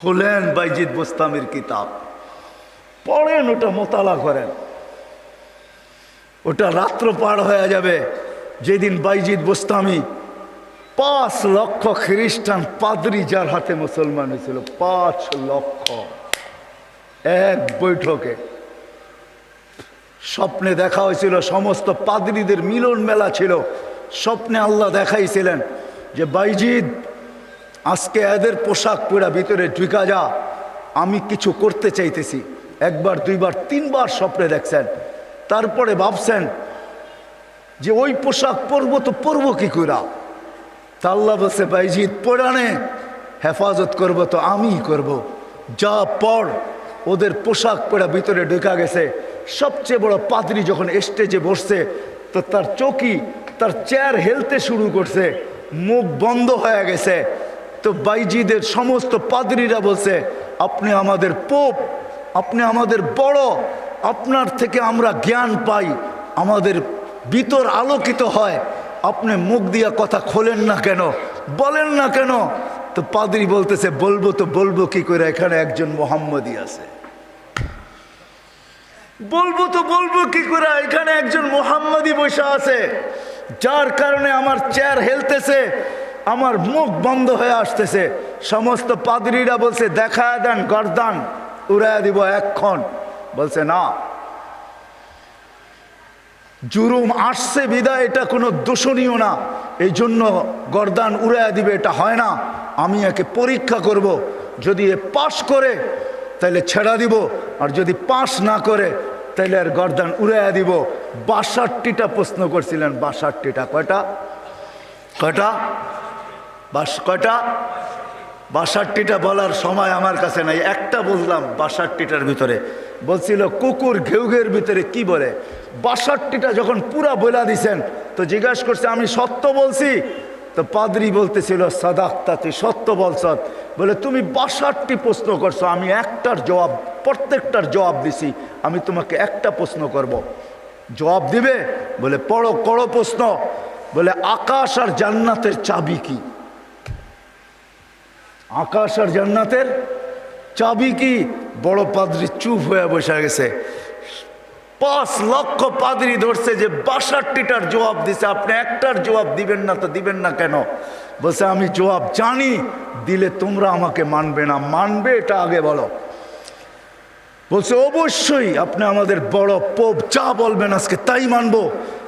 খুলেন বাইজিদ বোস্তামির কিতাব, পড়েন, ওটা মোতালা করেন। ওটা রাত্র পার হয়ে যাবে যেদিন বাইজিদ বোস্তামি 5 লক্ষ খ্রিস্টান পাদ্রী যার হাতে মুসলমান হয়েছিল, 5 লক্ষ এক বৈঠকে। স্বপ্নে দেখা হয়েছিল, সমস্ত পাদ্রীদের মিলন মেলা ছিল। স্বপ্নে আল্লাহ দেখাইছিলেন যে বাইজিদ আজকে এদের পোশাক পরা ভিতরে ঢুকা যা, আমি কিছু করতে চাইতেছি। একবার, দুইবার, তিনবার স্বপ্নে দেখছেন। তারপরে ভাবছেন যে ওই পোশাক পরবো তো পরবো কি করে। তা আল্লাহ বলছে বাইজিদ পরানে হেফাজত করব তো আমিই করব। যা পর। ওদের পোশাক পরা ভিতরে ঢুকা গেছে। সবচেয়ে বড় পাদ্রী যখন স্টেজে বসছে তো তার চৌকি, তার চেয়ার হেলতে শুরু করছে, মুখ বন্ধ হয়ে গেছে। তো বাইজিদের সমস্ত পাদ্রীরা বলছে আপনি আমাদের পোপ, আপনি আমাদের বড়, আপনার থেকে আমরা জ্ঞান পাই, আমাদের ভিতর আলোকিত হয়, আপনি মুখ দিয়া কথা খোলেন না কেন, বলেন না কেন। তো পাদ্রী বলতেছে বলবো তো বলবো কি করে, এখানে একজন মোহাম্মদী আছে। বলবো তো বলবো কি করে, এখানে একজন মোহাম্মদী বসে আছে, যার কারণে আমার চেয়ার হেলতেছে, আমার মুখ বন্ধ হয়ে আসতেছে। সমস্ত পাদ্রীরা বলছে দেখা দেন, গর্দান উড়াইয়া দিব এক্ষণ। বলছে না, জুরুম আসছে বিদায় এটা কোনো দোষণীয় না, এই জন্য গর্দান উড়াইয়া দিবে, এটা হয় না। আমি একে পরীক্ষা করব, যদি এ পাশ করে তাহলে ছেড়া দিব, আর যদি পাশ না করে তাহলে আর গর্দান উড়াইয়া দিব। 62টা প্রশ্ন করছিলেন, 62টা। কয়টা? কয়টা? কয়টা? 62টা বলার সময় আমার কাছে নাই, একটা বললাম 62টার ভিতরে। বলছিল কুকুর ঘেউঘের ভিতরে কি বলে। 62টা যখন পুরা বলা দিছেন তো জিজ্ঞাসা করছে আমি সত্য বলছি। তো পাদ্রী বলতেছিল সাদাক্তা, তুই সত্য বলছ। বলে তুমি 62টি প্রশ্ন করছো, আমি একটার জবাব, প্রত্যেকটার জবাব দিছি, আমি তোমাকে একটা প্রশ্ন করব, জবাব দিবে? বলে পড়ো, করো প্রশ্ন। বলে আকাশ আর জান্নাতের চাবি কি? আকাশ আর জান্নাতের চাবি কি? বড় পাদ্রী চুপ হয়ে বসে গেছে। 5 লক্ষ পাদ্রী ধরছে যে 62টার জবাব দিছে, আপনি একটার জবাব দিবেন না, তো দিবেন না কেন? বলছে আমি জবাব জানি, দিলে তোমরা আমাকে মানবে না, মানবে এটা আগে বলো। বলছে অবশ্যই আপনি আমাদের বড় পোপ, যা বলবেন আজকে তাই মানবো।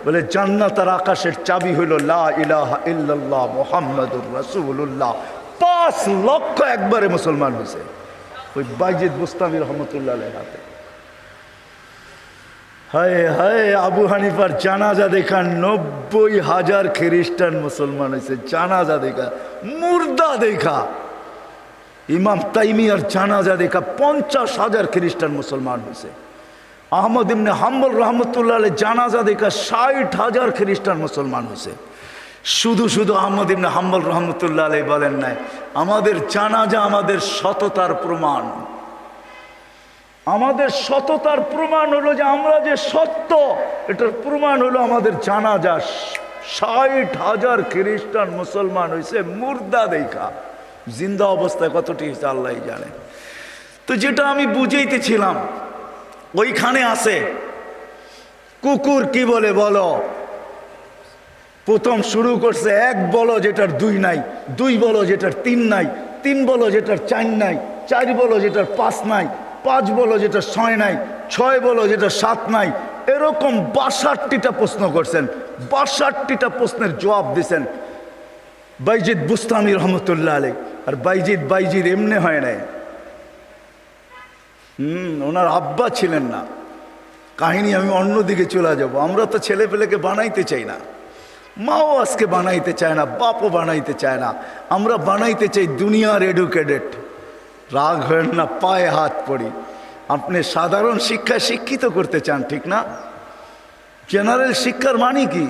বলে জান্নাত আর আকাশের চাবি হইল লা ইলাহা ইল্লাল্লাহ মুহাম্মাদুর রাসূলুল্লাহ। 5 লক্ষ একবারে মুসলমান হয়েছে ওই বাইজিদ বোস্তামি রহমতুল্লাহ আলাইহির হাতে। হায় হায়, আবু হানিফার জানাজা দেখা 90,000 খ্রিস্টান মুসলমান হয়েছে। জানাজা দেখা, মুর্দা দেখা। ইমাম তাইমিয়ার জানাজা দেখা 50,000 খ্রিস্টান মুসলমান হয়েছে। আহমদ ইবনে হাম্বল রহমতুল্লাহ আলাইহি জানাজা দেখা 60,000 খ্রিস্টান মুসলমান হয়েছে। শুধু শুধু আহমদ ইবনে হাম্বল রহমতুল্লাহ আলাইহি বলেন নাই আমাদের জানাজা আমাদের সততার প্রমাণ। আমাদের সততার প্রমাণ হলো যে আমরা যে সত্য, এটার প্রমাণ হলো আমাদের জানাজা। 60,000 খ্রিস্টান মুসলমান হয়েছে মুর্দা দেখা। জিন্দা অবস্থায় কতটি হয়েছে আল্লাহ জানে। তো যেটা আমি বুঝাইতেছিলাম, ওইখানে আছে কুকুর কি বলে বলো। প্রথম শুরু করছে 1 বলো যেটার 2 নাই, 2 বলো যেটার 3 নাই, 3 বলো যেটার 4 নাই, 4 বলো যেটার 5 নাই, 5 বলো যেটার 6 নাই, 6 বলো যেটার 7 নাই। এরকম 62টা প্রশ্ন করছেন। 62টা প্রশ্নের জবাব দিছেন বাইজিদ বুস্তামি রহমতুল্লাহ আলাইহি। আর বাইজিদ এমনি হয় নাই। ওনার আব্বা ছিলেন না। কাহিনী আমি অন্যদিকে চলে যাব। আমরা তো ছেলে পেলেকে বানাইতে চাই না, মাও আজকে বানাইতে চায় না, বাপও বানাইতে চায় না। আমরা বানাইতে চাই দুনিয়ার এডুকেটেড। রাগ হয় না, পায়ে হাত পড়ি। আপনি সাধারণ শিক্ষায় শিক্ষিত করতে চান, ঠিক না? জেনারেল শিক্ষার মানে কি?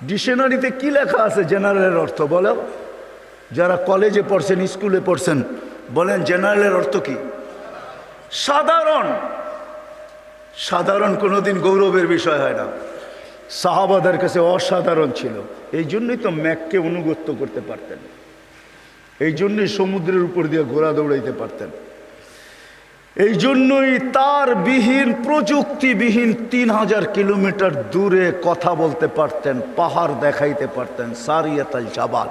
ডিকশনারিতে কি লেখা আছে জেনারেলের অর্থ বলো? যারা কলেজে পড়ছেন, স্কুলে পড়ছেন, বলেন জেনারেলের অর্থ কি? সাধারণ। সাধারণ কোনোদিন গৌরবের বিষয় হয় না। সাহাবাদের কাছে অসাধারণ ছিল, এই জন্যই তো ম্যাককে অনুগত্য করতে পারতেন। এই জন্যই সমুদ্রের উপর দিয়ে ঘোড়া দৌড়াইতে পারতেন। এই জন্যই তার বিহীন, প্রযুক্তিবিহীন 3000 কিলোমিটার দূরে কথা বলতে পারতেন, পাহাড় দেখাইতে পারতেন। সারিয়াতাল জাবাল,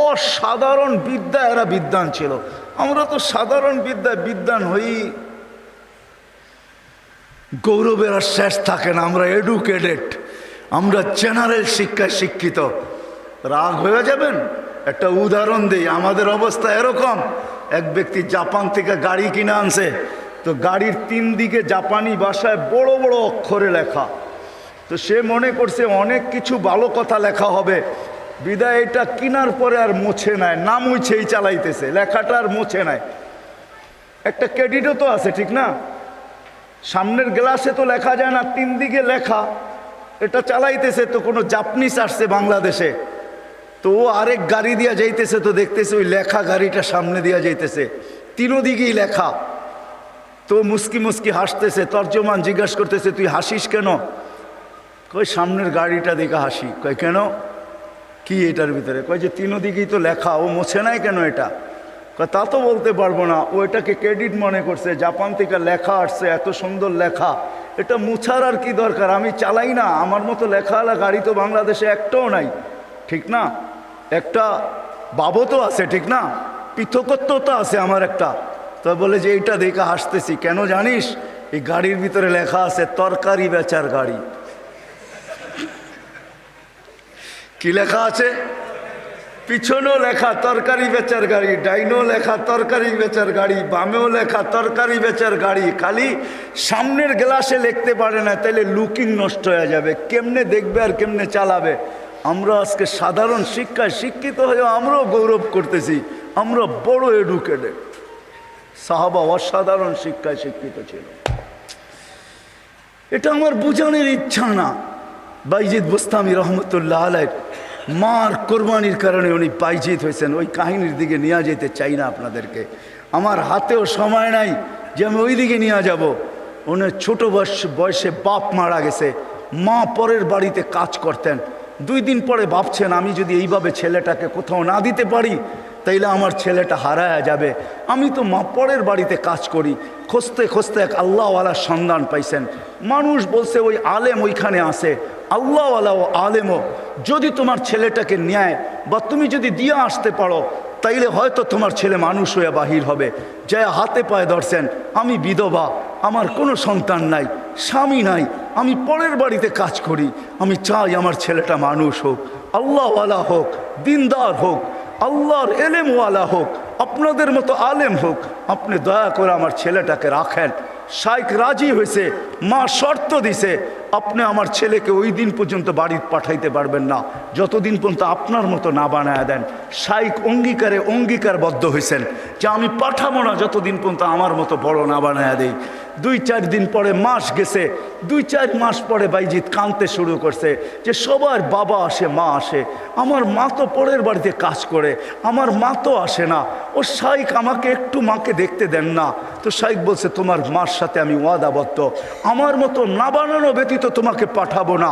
অসাধারণ বিদ্যা, এরা বিদ্বান ছিল। আমরা তো সাধারণ বিদ্যায় বিদ্বান হই, গৌরবের আর শেষ থাকে না। আমরা এডুকেটেড, আমরা জেনারেল শিক্ষায় শিক্ষিত। রাগ হয়ে যাবেন? একটা উদাহরণ দিই। আমাদের অবস্থা এরকম, এক ব্যক্তি জাপান থেকে গাড়ি কিনে আনছে, তো গাড়ির 3 দিকে জাপানি ভাষায় বড় বড় অক্ষরে লেখা। তো সে মনে করছে অনেক কিছু ভালো কথা লেখা হবে, বিদায় এটা কেনার পরে আর মোছে নাই, না মুছেই চালাইতেছে, লেখাটা আর মোছে নাই। একটা ক্রেডিটও তো আছে, ঠিক না? সামনের গ্লাসে তো লেখা যায় না, 3 দিকে লেখা, এটা চালাইতেছে। তো কোনো জাপানিজ আসছে বাংলাদেশে, তো ও আরেক গাড়ি দিয়া যাইতেছে, তো দেখতেছে ওই লেখা গাড়িটা সামনে দিয়া যাইতেছে, 3 দিকেই লেখা। তো মুস্কি মুস্কি হাসতেছে। তর্জমান জিজ্ঞাসা করতেছে, তুই হাসিস কেন? কই সামনের গাড়িটা দেখে হাসি। কয় কেন, কি এটার ভিতরে? কয় যে 3 দিকেই তো লেখা, ও মোছে নাই কেন এটা? কয় তা তো বলতে পারবো না, ও এটাকে ক্রেডিট মনে করছে, জাপান থেকে লেখা আসছে, এত সুন্দর লেখা, এটা মুছার আর কি দরকার, আমি চালাই না, আমার মতো লেখাওয়ালা গাড়ি তো বাংলাদেশে একটাও নাই, ঠিক না? একটা বাবতও আছে, ঠিক না? পৃথকত্ব তো আছে আমার একটা। তো বলে যে এইটা দেখে হাসতেছি কেন জানিস? এই গাড়ির ভিতরে লেখা আছে তরকারি বেচার গাড়ি। কি লেখা আছে? পিছনেও লেখা তরকারি বেচার গাড়ি, ডাইনেও লেখা তরকারি বেচার গাড়ি, বামেও লেখা তরকারি বেচার গাড়ি। খালি সামনের গ্লাসে লিখতে পারে না, তাইলে লুকিং নষ্ট হয়ে যাবে, কেমনে দেখবে আর কেমনে চালাবে। আমরা আজকে সাধারণ শিক্ষায় শিক্ষিত হয়ে আমরাও গৌরব করতেছি, আমরা বড় এডুকেটেড। সাহাবা অসাধারণ শিক্ষায় শিক্ষিত ছিল। এটা আমার বোঝানোর ইচ্ছা না। বাইজিদ বুস্তামি রহমতুল্লাহ আলাইহ মার কোরবানির কারণে উনি বাইজিদ হয়েছেন, ওই কাহিনীর দিকে নিয়ে যেতে চাই না আপনাদেরকে। আমার হাতেও সময় নাই যে আমি ওই দিকে নিয়ে যাব। উনি ছোট বয়সে বাপ মারা গেছে, মা পরের বাড়িতে কাজ করতেন। 2 দিন পরে ভাবছেন, আমি যদি এইভাবে ছেলেটাকে কোথাও না দিতে পারি তাইলে আমার ছেলেটা হারায়া যাবে। আমি তো মা পরের বাড়িতে কাজ করি। খুঁজতে খুঁজতে এক আল্লাহওয়ালার সন্ধান পাইছেন। মানুষ বলছে ওই আলেম ওইখানে আছে, আল্লাহওয়ালা ও আলেমও। যদি তোমার ছেলেটাকে নেয় বা তুমি যদি দিয়ে আসতে পারো তাইলে হয়তো তোমার ছেলে মানুষ হয়ে বাহির হবে। যা হাতে পায়ে ধরছেন, আমি বিধবা, আমার কোনো সন্তান নাই, স্বামী নাই, আমি পরের বাড়িতে কাজ করি, আমি চাই আমার ছেলেটা মানুষ হোক, আল্লাহওয়ালা হোক, দিনদার হোক, আল্লাহর এলেমওয়ালা হোক, আপনাদের মতো আলেম হোক, আপনি দয়া করে আমার ছেলেটাকে রাখেন। শাইখ রাজি হয়েছে, মা শর্ত দিছে, আপনি আমার ছেলেকে ওই দিন পর্যন্ত বাড়ি পাঠাইতে পারবেন না যতদিন পর্যন্ত আপনার মতো না বানায় দেন। শাইখ অঙ্গীকারবদ্ধ হয়েছেন যে আমি পাঠাবো না যতদিন পর্যন্ত আমার মতো বড় না বানায় দেই। 2-4 দিন পরে মাস গেছে, 2-4 মাস পরে বাইজিদ কাঁদতে শুরু করছে যে সবার বাবা আসে, মা আসে, আমার মা তো পরের বাড়িতে কাজ করে, আমার মা তো আসে না। ও শাইখ আমাকে একটু মাকে দেখতে দেন না। তো শাইখ বলছে, তোমার মার সাথে আমি ওয়াদাবদ্ধ, আমার মতো না বানানো ব্যতীত তোমাকে পাঠাবো না।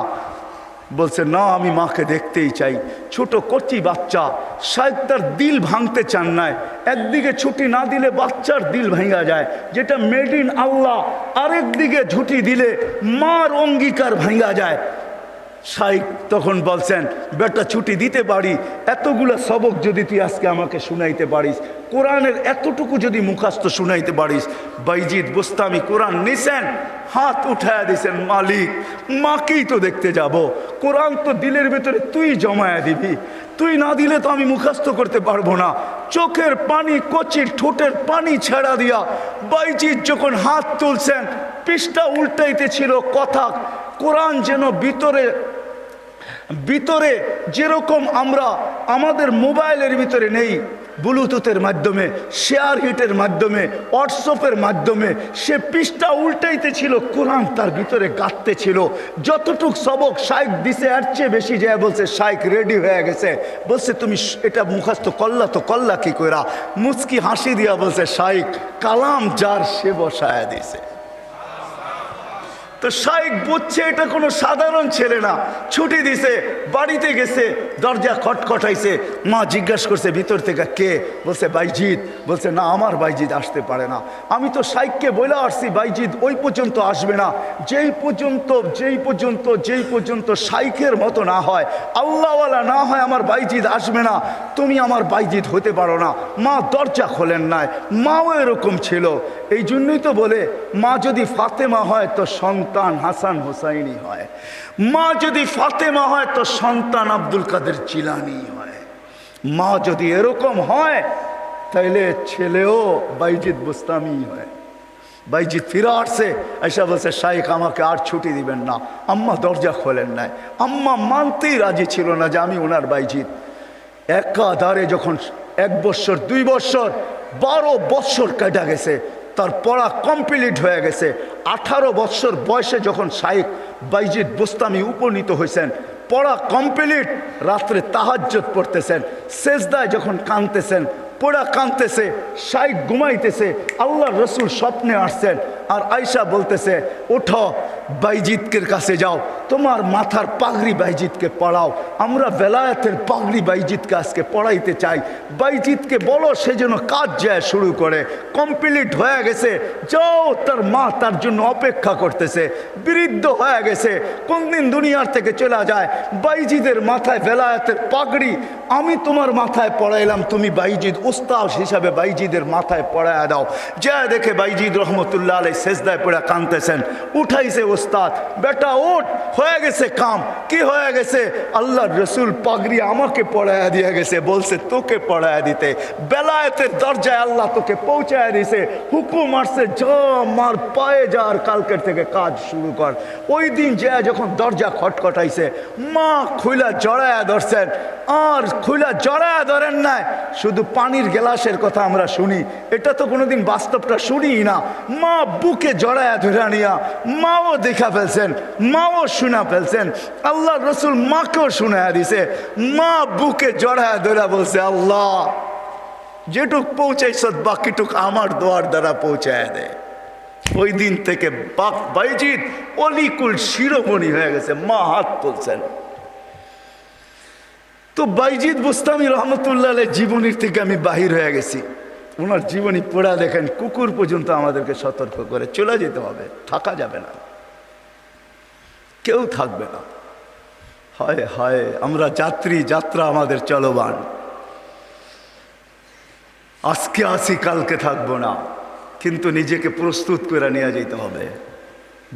বলছে না, আমি মাকে দেখতেই চাই। ছোট কচি বাচ্চা, শাইখ তার দিল ভাঙতে চান নাই। একদিকে ছুটি না দিলে বাচ্চার দিল ভাঙা যায়, যেটা মেড ইন আল্লাহ, আরেকদিকে ছুটি দিলে মার অঙ্গীকার ভাঙা যায়। শাইখ তখন বলছেন, বেটা ছুটি দিতে পারি, এতগুলো সবক যদি তুই আজকে আমাকে শুনাইতে পারিস, কোরআনের এতটুকু যদি মুখস্থ শুনাইতে পারিস। বাইজিদ বুস্তামি কোরআন নিছেন, হাত উঠায়া দিছেন, মালিক মাকেই তো দেখতে যাব, কোরআন তো দিলের ভেতরে তুই জমায়া দিবি, তুই না দিলে তো আমি মুখস্থ করতে পারবো না। চোখের পানি, কচির ঠোঁটের পানি ছেড়া দিয়া বাইজিদ যখন হাত তুলছেন, পৃষ্ঠা উল্টাইতে ছিল কথা। কোরআন যেন ভিতরে যেরকম আমরা আমাদের মোবাইলের ভিতরে নেই, ব্লুটুথের মাধ্যমে, শেয়ার হিটের মাধ্যমে, হোয়াটসঅ্যাপের মাধ্যমে সে পৃষ্ঠা উল্টাইতে ছিল, কোরআন তার ভিতরে গাঁথতে ছিল। যতটুক সবক শাইখ দিছে এর চেয়ে বেশি যায় বলছে শাইখ রেডি হয়ে গেছে। বলছে তুমি এটা মুখস্থ করলা, তো করলা কি কইরা? মুচকি হাসি দিয়া বলছে, শাইখ কালাম যার সে বসায়া দিছে। তো শাইখ বুঝছে এটা কোনো সাধারণ ছেলে না, ছুটি দিছে, বাড়িতে গেছে, দরজা খটখটাইছে। মা জিজ্ঞাসা করছে ভিতর থেকে কে? বলছে বাইজিৎ। বলছে না, আমার বাইজিৎ আসতে পারে না। আমি তো শাইখকে বলে আসছি বাইজিৎ ওই পর্যন্ত আসবে না, যেই পর্যন্ত শাইখের মতো না হয়, আল্লাহওয়ালা না হয়, আমার বাইজিৎ আসবে না। তুমি আমার বাইজিৎ হতে পারো না। মা দরজা খোলেন নাই। মাও এরকম ছিল। এই জন্যই তো বলে মা যদি ফাতেমা হয় তো সন্তান হাসান হোসাইনি হয়, মা যদি ফাতেমা হয় তো সন্তান আব্দুল কাদের জিলানি হয়। মা যদি এরকম হয় তাইলে ছেলেও বাইজিৎ বুস্তামি হয়। বাইজিৎ ফিরে আসছে, এসে বলছে শাইখ আমাকে আর ছুটি দিবেন না। আম্মা দরজা খোলেন নাই। আম্মা মানতেই রাজি ছিল না যে আমি ওনার বাইজিৎ। একাধারে যখন 1 বৎসর 2 বৎসর 12 বৎসর কেটে গেছে, তার পড়া কমপ্লিট হয়ে গেছে। 18 বৎসর বয়সে যখন শাইখ বাইজিৎ বুস্তামি উপনীত হয়েছেন, পড়া কমপ্লিট, রাত্রে তাহাজ্জুদ পড়তেছেন, সেজদায় যখন কাঁদতেছেন, পড়া কাঁদতেছে, শাইখ ঘুমাইতেছে, আল্লাহর রসুল স্বপ্নে আসছেন। আর আয়সা বলতেছে ওঠো বাইজিৎকের কাছে যাও, তোমার মাথার পাগড়ি বাইজিৎকে পড়াও, আমরা বেলায়েতের পাগড়ি বাইজিৎকে আজকে পড়াইতে চাই। বাইজিৎকে বলো সে যেন কাজ যায় শুরু করে। কমপ্লিট হয়ে গেছে, যাও। তার মা তার জন্য অপেক্ষা করতেছে, বৃদ্ধ হয়ে গেছে, কোনদিন দুনিয়ার থেকে চলে যায়। বাইজিদের মাথায় বেলায়েতের পাগড়ি আমি তোমার মাথায় পড়াইলাম, তুমি বাইজিদ উস্তাদ হিসাবে বাইজিদের মাথায় পড়ায় দাও। যা দেখে বাইজিদ রহমতুল্লাহ আলাইহি সেজদায় পড়ে কাঁদতেছেন। উঠাইছে উস্তাদ, বেটা ওঠ, হয়ে গেছে কাম। কি হয়ে গেছে? আল্লাহর রসুল পাগড়ি আমাকে পড়ায় দিয়ে গেছে, বলছে তোকে পড়ায় দিতে। বেলায়েতের দরজায় আল্লাহ তোকে পৌঁছায় দিছে, হুকুম আসছে যা মার পায়ে যা, আর কালকের থেকে কাজ শুরু কর। ওই দিন যা যখন দরজা খটখটাইছে, মা খুইলা জড়ায়া ধরছেন। আর খুইলা জড়ায়া ধরেন নাই, শুধু পানির গ্লাসের কথা আমরা শুনি, এটা তো কোনোদিন বাস্তবটা শুনি না। মা বুকে জড়ায়া ধরে নিয়া মাও দেখা ফেলছেন, মাও শোনা ফেলছেন। আল্লাহ রসুল মাকেও শোনায়া দিছে। মা বুকে জড়ায়া ধরে বলছে আল্লাহ যেটুক পৌঁছাইছ বাকিটুক আমার দোয়ার দ্বারা পৌঁছায় দেয়। ওই দিন থেকে বাইজিদ অলিকুল শিরোমণি হয়ে গেছে। মা হাত তুলছেন। তো বাইজিদ বুস্তামি রহমতুল্লাহ জীবনীর থেকে আমি বাহির হয়ে গেছি। ওনার জীবনী পড়া দেখেন, কুকুর পর্যন্ত আমাদেরকে সতর্ক করে চলে যেতে হবে, থাকা যাবে না, কেউ থাকবে না। হায় হায়, আমরা যাত্রী, যাত্রা আমাদের চলমান। আজকে আসি কালকে থাকবো না, কিন্তু নিজেকে প্রস্তুত করে নিয়ে যেতে হবে,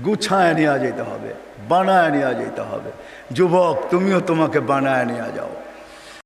গুছায় নিয়ে যেতে হবে, বানায় নিয়ে যেতে হবে। যুবক তুমিও তোমাকে বানায় নিয়ে যাও।